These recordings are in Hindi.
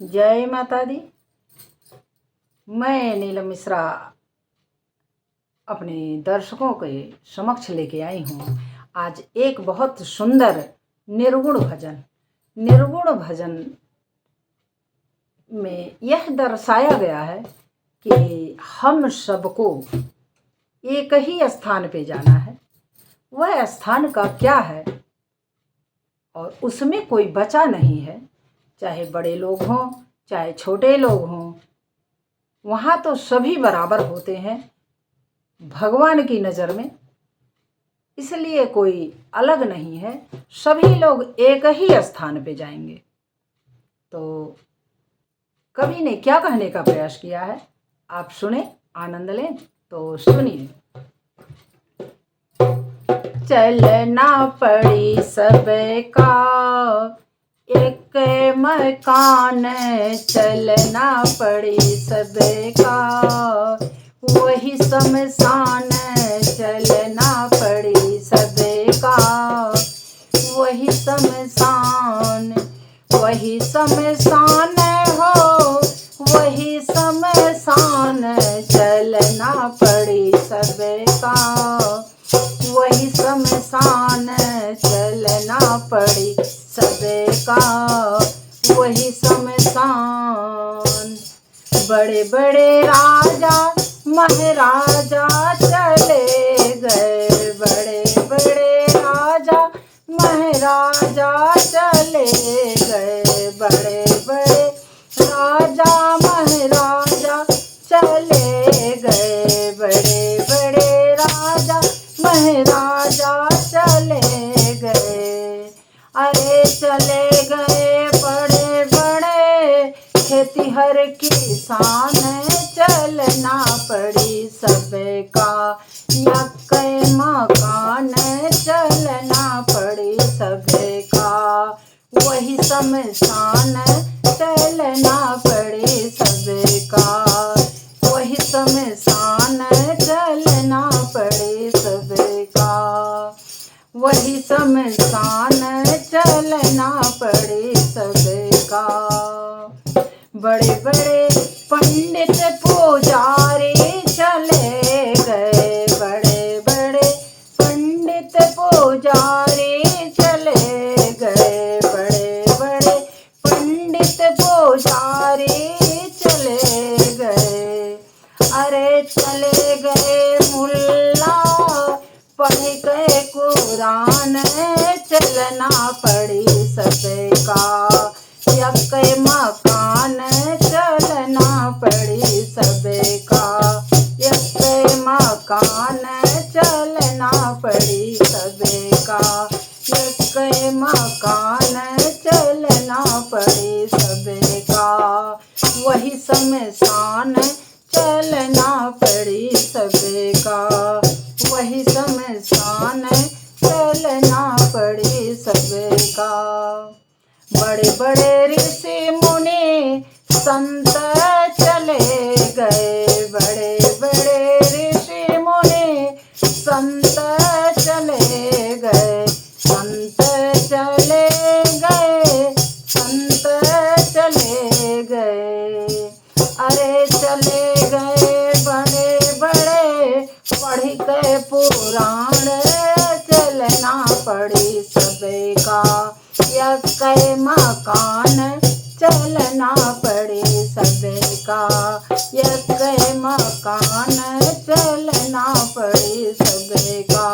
जय माता दी। मैं नीलम मिश्रा अपने दर्शकों के समक्ष लेके आई हूँ आज एक बहुत सुंदर निर्गुण भजन में यह दर्शाया गया है कि हम सबको एक ही स्थान पे जाना है। वह स्थान का क्या है और उसमें कोई बचा नहीं है, चाहे बड़े लोग हों चाहे छोटे लोग हों, वहाँ तो सभी बराबर होते हैं भगवान की नज़र में। इसलिए कोई अलग नहीं है, सभी लोग एक ही स्थान पे जाएंगे। तो कवि ने क्या कहने का प्रयास किया है, आप सुने, आनंद लें। तो सुनिए। चलना पड़ी सबका एक मकान, चलना पड़ी सबका वही शमशान, चलना पड़ी सबका वही शमशान, वही शमशान हो वही शमशान, चलना पड़ी सबका वही शमशान, चलना पड़ी सबका वही शमशान। बड़े बड़े राजा महाराजा चले गए, बड़े बड़े राजा महाराजा चले गए, बड़े बड़े राजा महाराजा चले गए, बड़े बड़े राजा महाराजा चले गए। अरे चले गए बड़े बड़े खेतिहर किसान, चलना पड़ी सबका यक्के मकान, चलना पड़ी सबका वही शमशान, चलना पड़ी सबका वही शमशान, चलना पड़ी सबका वही शमशान, चलना पड़ी सबका। बड़े बड़े पंडित पुजारी चले गए, बड़े बड़े पंडित पुजारी चले गए, बड़े बड़े पंडित पुजारी चले गए। अरे चले गए मुल्ला पढ़ के कुरान, चलना पड़ी सबका यक्के मकान, चलना पड़ी सबका यक्के मकान, चलना पड़ी सबका यक्के मकान, चलना पड़ी सबका वही शमशान, चलना पड़ी सबका वही शमशान, चलना पड़ी सबका। बड़े बड़े ऋषि मुनि संत चले गए, बड़े बड़े ऋषि मुनि संत चले गए, संत चले गए, संत चले गए। अरे चले गए बड़े बड़े पढ़ के पुराण, चलना पड़ी सबका यक्के मकान, चलना पड़ी सबका यक्के मकान, चलना पड़ी सबका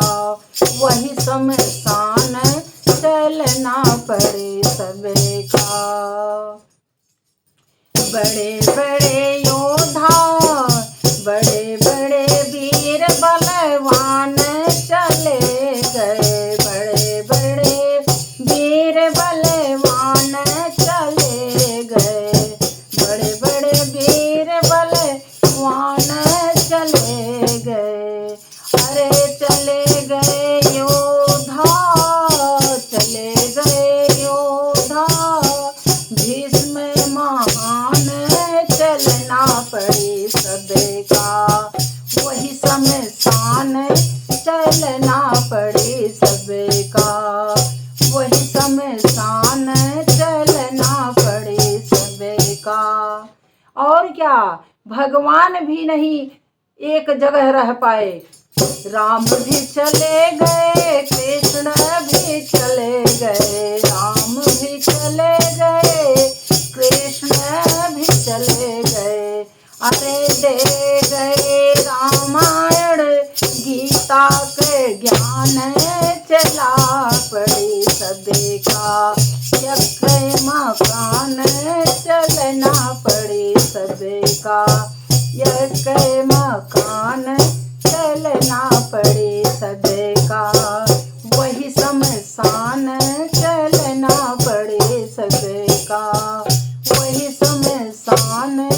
वही शमशान, चलना पड़ी सबका। बड़े बड़े योद्धा बड़े बड़े वीर बलवान चले गए, बड़े बड़े वीर बलवान चले गए, बड़े बड़े वीर बलवान चले गए। अरे चले गए योद्धा, चले गए योद्धा भीष्म महान, चलना पड़ी सबका वही शमशान, चलना पड़ी सबका वही शमशान, चलना पड़ी सबका। क्या, भगवान भी नहीं एक जगह रह पाए। राम भी चले गए, कृष्ण भी चले गए, राम भी चले गए, कृष्ण भी चले गए। अरे दे गए रामायण गीता के ज्ञान, चला पड़े सबे का यज्ञ मकान, चलना पड़े सबे का यज्ञ मकान, चलना पड़े सबे का। वही शमशान चलना पड़े सबे का, वही शमशान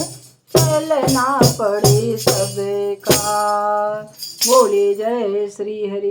चलना पड़े सबे का। बोले जय श्री हरि।